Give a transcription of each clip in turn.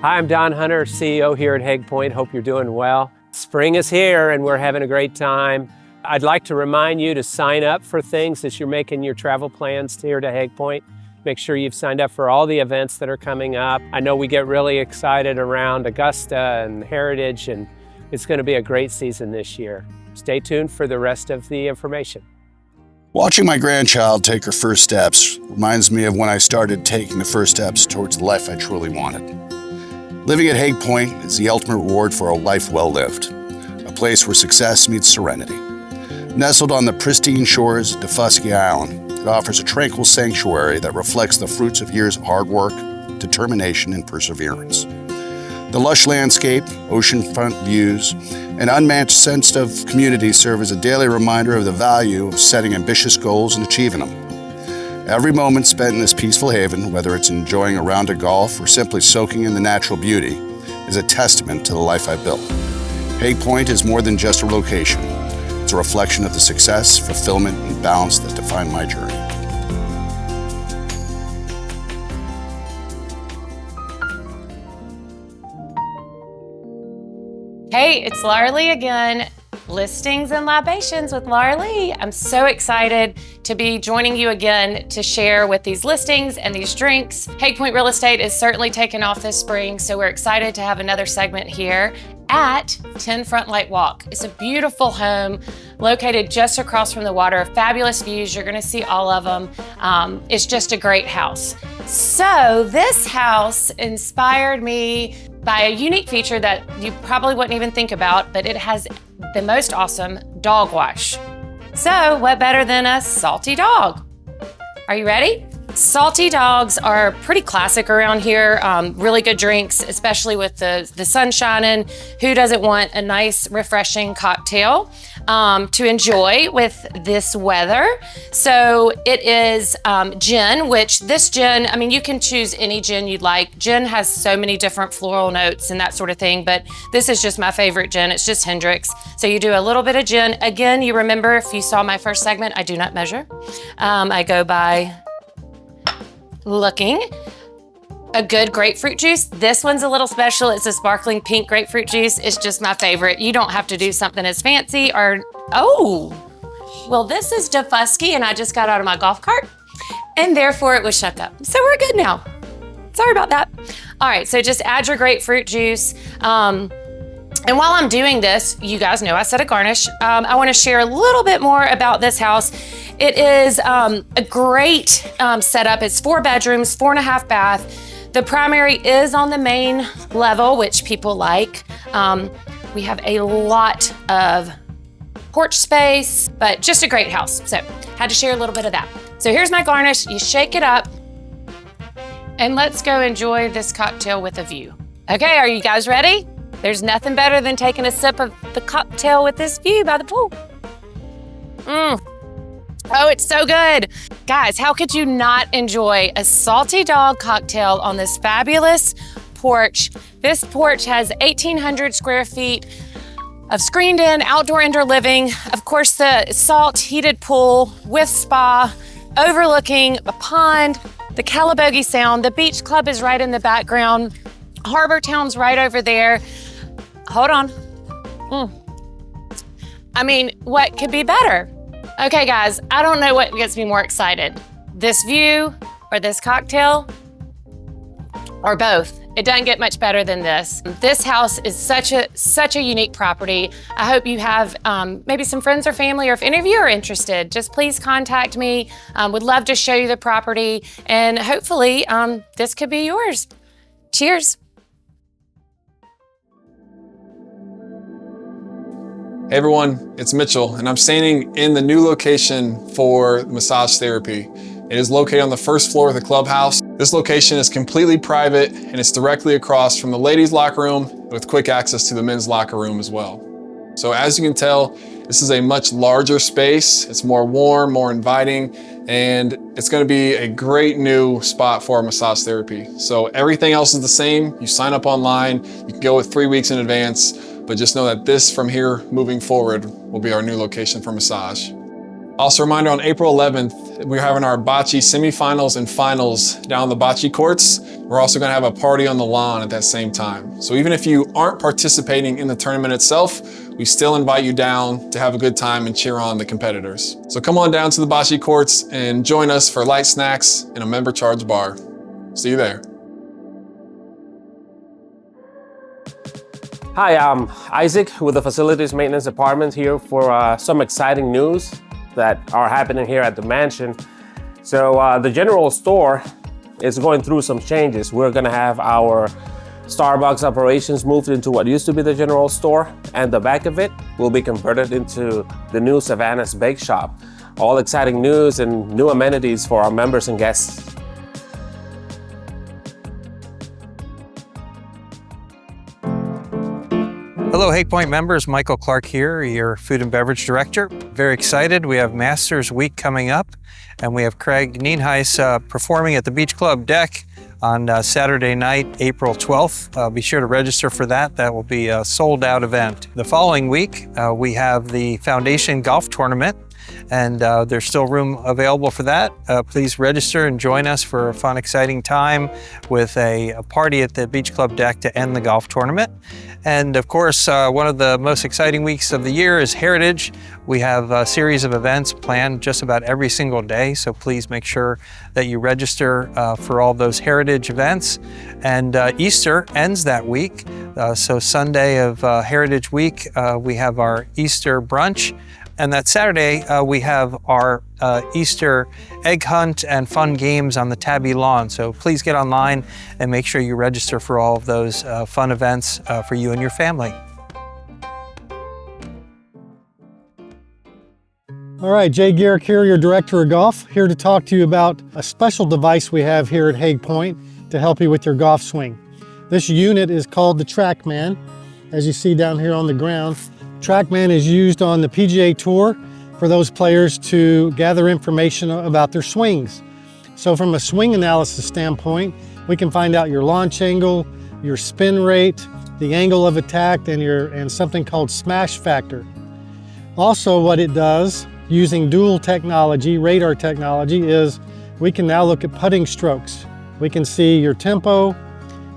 Hi, I'm Don Hunter, CEO here at Hague Point. Hope you're doing well. Spring is here and we're having a great time. I'd like to remind you to sign up for things as you're making your travel plans here to Hague Point. Make sure you've signed up for all the events that are coming up. I know we get really excited around Augusta and Heritage, and it's going to be a great season this year. Stay tuned for the rest of the information. Watching my grandchild take her first steps reminds me of when I started taking the first steps towards the life I truly wanted. Living at Hague Point is the ultimate reward for a life well lived, a place where success meets serenity. Nestled on the pristine shores of Daufuskie Island, it offers a tranquil sanctuary that reflects the fruits of years of hard work, determination, and perseverance. The lush landscape, oceanfront views, and unmatched sense of community serve as a daily reminder of the value of setting ambitious goals and achieving them. Every moment spent in this peaceful haven, whether it's enjoying a round of golf or simply soaking in the natural beauty, is a testament to the life I built. Hague Point is more than just a location. It's a reflection of the success, fulfillment, and balance that define my journey. Hey, it's Laura Lee again. Listings and Libations with Laura Lee. I'm so excited to be joining you again to share with these listings and these drinks. Hague Point Real Estate is certainly taking off this spring, so we're excited to have another segment here at 10 Front Light Walk. It's a beautiful home located just across from the water. Fabulous views, you're gonna see all of them. It's just a great house. So this house inspired me by a unique feature that you probably wouldn't even think about, but it has the most awesome dog wash. So what better than a salty dog? Are you ready? Salty dogs are pretty classic around here. Really good drinks, especially with the sun shining. Who doesn't want a nice, refreshing cocktail to enjoy with this weather? So it is gin, which this gin, I mean, you can choose any gin you'd like. Gin has so many different floral notes and that sort of thing, but this is just my favorite gin. It's just Hendrick's. So you do a little bit of gin. Again, you remember if you saw my first segment, I do not measure. I go by looking. A good grapefruit juice. This one's a little special. It's a sparkling pink grapefruit juice. It's just my favorite. You don't have to do something as fancy or, oh, well, this is Daufuskie and I just got out of my golf cart and therefore it was shook up. So we're good now. Sorry about that. All right, so just add your grapefruit juice. And while I'm doing this, you guys know I said a garnish. I want to share a little bit more about this house. It is a great setup. It's 4 bedrooms, 4.5 bath. The primary is on the main level, which people like. We have a lot of porch space, but just a great house. So had to share a little bit of that. So here's my garnish. You shake it up and let's go enjoy this cocktail with a view. Okay, are you guys ready? There's nothing better than taking a sip of the cocktail with this view by the pool. Oh, it's so good. Guys, how could you not enjoy a salty dog cocktail on this fabulous porch? This porch has 1,800 square feet of screened in outdoor indoor living. Of course, the salt heated pool with spa overlooking a pond, the Calabogie Sound. The beach club is right in the background. Harbor Town's right over there. Hold on. I mean, what could be better? Okay, guys, I don't know what gets me more excited. This view or this cocktail or both. It doesn't get much better than this. This house is such a unique property. I hope you have maybe some friends or family, or if any of you are interested, just please contact me. Would love to show you the property and hopefully this could be yours. Cheers. Hey everyone, it's Mitchell, and I'm standing in the new location for massage therapy. It is located on the first floor of the clubhouse. This location is completely private, and it's directly across from the ladies' locker room with quick access to the men's locker room as well. So as you can tell, this is a much larger space. It's more warm, more inviting, and it's gonna be a great new spot for our massage therapy. So everything else is the same. You sign up online, you can go with 3 weeks in advance, but just know that this from here moving forward will be our new location for massage. Also, a reminder, on April 11th, we're having our bocce semifinals and finals down the bocce courts. We're also gonna have a party on the lawn at that same time. So even if you aren't participating in the tournament itself, we still invite you down to have a good time and cheer on the competitors. So come on down to the bocce courts and join us for light snacks and a member charge bar. See you there. Hi, I'm Isaac with the Facilities Maintenance Department here for some exciting news that are happening here at the mansion. So the general store is going through some changes. We're gonna have our Starbucks operations moved into what used to be the general store, and the back of it will be converted into the new Savannah's Bake Shop. All exciting news and new amenities for our members and guests. Hello, Hake Point members. Michael Clark here, your Food and Beverage Director. Very excited. We have Masters Week coming up, and we have Craig Nienhuis performing at the Beach Club deck on Saturday night, April 12th. Be sure to register for that. That will be a sold-out event. The following week, we have the Foundation Golf Tournament, and there's still room available for that. Please register and join us for a fun, exciting time with a party at the Beach Club deck to end the golf tournament. And of course, one of the most exciting weeks of the year is Heritage. We have a series of events planned just about every single day, so please make sure that you register for all those Heritage events. And Easter ends that week, so Sunday of Heritage Week, we have our Easter brunch. And that Saturday, we have our Easter egg hunt and fun games on the Tabby lawn. So please get online and make sure you register for all of those fun events for you and your family. All right, Jay Garrick here, your Director of Golf, here to talk to you about a special device we have here at Hake Point to help you with your golf swing. This unit is called the TrackMan, as you see down here on the ground. TrackMan is used on the PGA Tour for those players to gather information about their swings. So from a swing analysis standpoint, we can find out your launch angle, your spin rate, the angle of attack, and something called smash factor. Also, what it does, using dual technology, radar technology, is we can now look at putting strokes. We can see your tempo,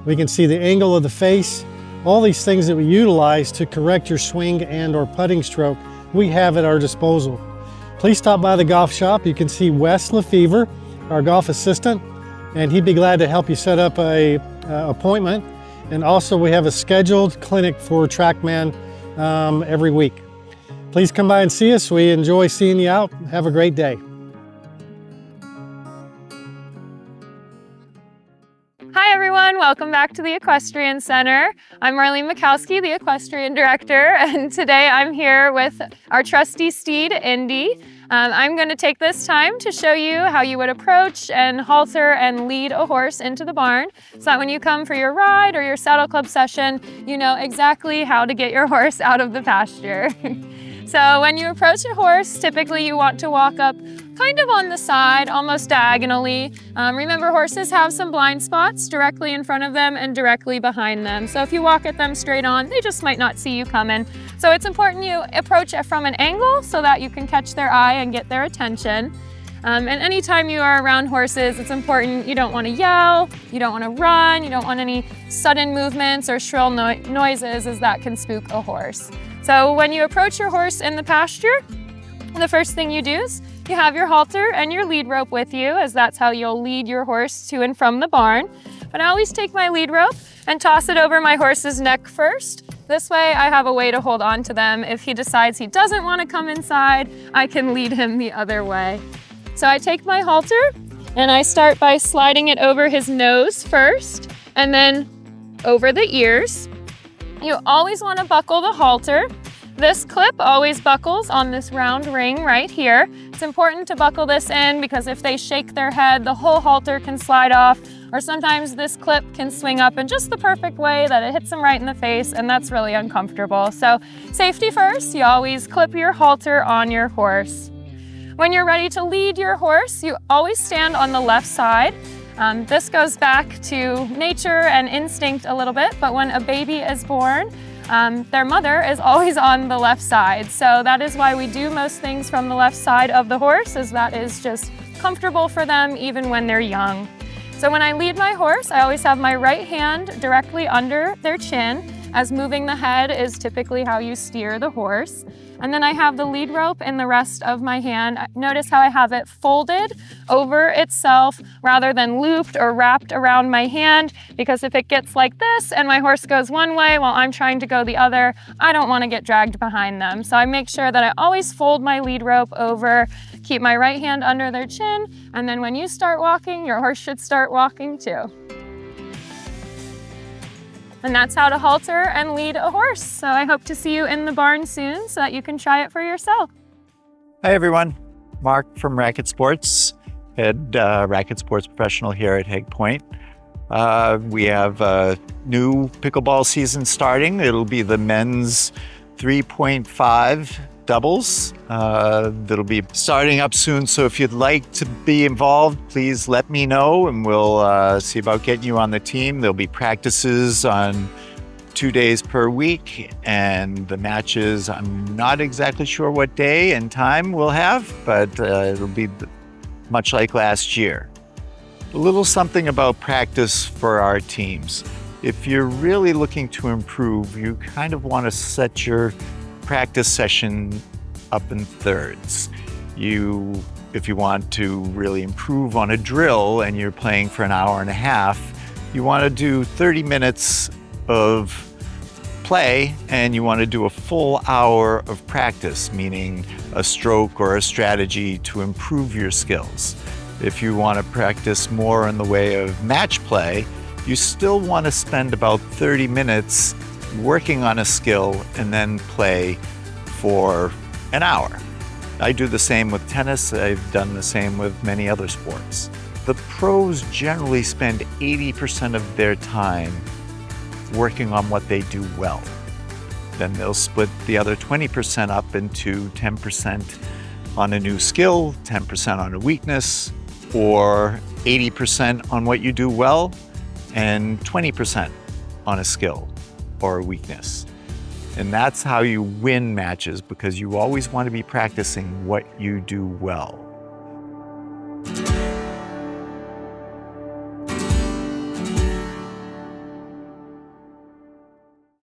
we can see the angle of the face. All these things that we utilize to correct your swing and or putting stroke, we have at our disposal. Please stop by the golf shop. You can see Wes Lefevre, our golf assistant, and he'd be glad to help you set up a appointment. And also we have a scheduled clinic for TrackMan every week. Please come by and see us. We enjoy seeing you out. Have a great day. Hi everyone, welcome back to the Equestrian Center. I'm Marlene Mikowski, the Equestrian Director, and today I'm here with our trusty steed, Indy. I'm going to take this time to show you how you would approach and halter and lead a horse into the barn, so that when you come for your ride or your saddle club session, you know exactly how to get your horse out of the pasture. So when you approach a horse, typically you want to walk up kind of on the side, almost diagonally. Remember, horses have some blind spots directly in front of them and directly behind them. So if you walk at them straight on, they just might not see you coming. So it's important you approach from an angle so that you can catch their eye and get their attention. And anytime you are around horses, it's important you don't want to yell, you don't want to run, you don't want any sudden movements or shrill noises, as that can spook a horse. So when you approach your horse in the pasture, the first thing you do is you have your halter and your lead rope with you, as that's how you'll lead your horse to and from the barn. But I always take my lead rope and toss it over my horse's neck first. This way I have a way to hold on to them. If he decides he doesn't want to come inside, I can lead him the other way. So I take my halter and I start by sliding it over his nose first and then over the ears. You always want to buckle the halter. This clip always buckles on this round ring right here. It's important to buckle this in because if they shake their head, the whole halter can slide off, or sometimes this clip can swing up in just the perfect way that it hits them right in the face, and that's really uncomfortable. So safety first, you always clip your halter on your horse. When you're ready to lead your horse, you always stand on the left side. This goes back to nature and instinct a little bit, but when a baby is born, their mother is always on the left side. So that is why we do most things from the left side of the horse, as that is just comfortable for them even when they're young. So when I lead my horse, I always have my right hand directly under their chin, as moving the head is typically how you steer the horse. And then I have the lead rope in the rest of my hand. Notice how I have it folded over itself rather than looped or wrapped around my hand, because if it gets like this and my horse goes one way while I'm trying to go the other, I don't want to get dragged behind them. So I make sure that I always fold my lead rope over, keep my right hand under their chin, and then when you start walking, your horse should start walking too. And that's how to halter and lead a horse. So I hope to see you in the barn soon so that you can try it for yourself. Hi everyone, Mark from Racket Sports, head racket sports professional here at Hague Point. We have a new pickleball season starting. It'll be the men's 3.5 doubles. That'll be starting up soon, so if you'd like to be involved, please let me know and we'll see about getting you on the team. There'll be practices on 2 days per week, and the matches, I'm not exactly sure what day and time we'll have, but it'll be much like last year. A little something about practice for our teams. If you're really looking to improve, you kind of want to set your practice session up in thirds. If you want to really improve on a drill and you're playing for an hour and a half, you want to do 30 minutes of play and you want to do a full hour of practice, meaning a stroke or a strategy to improve your skills. If you want to practice more in the way of match play, you still want to spend about 30 minutes working on a skill and then play for an hour. I do the same with tennis. I've done the same with many other sports. The pros generally spend 80% of their time working on what they do well. Then they'll split the other 20% up into 10% on a new skill, 10% on a weakness, or 80% on what you do well, and 20% on a skill or a weakness. And that's how you win matches, because you always want to be practicing what you do well.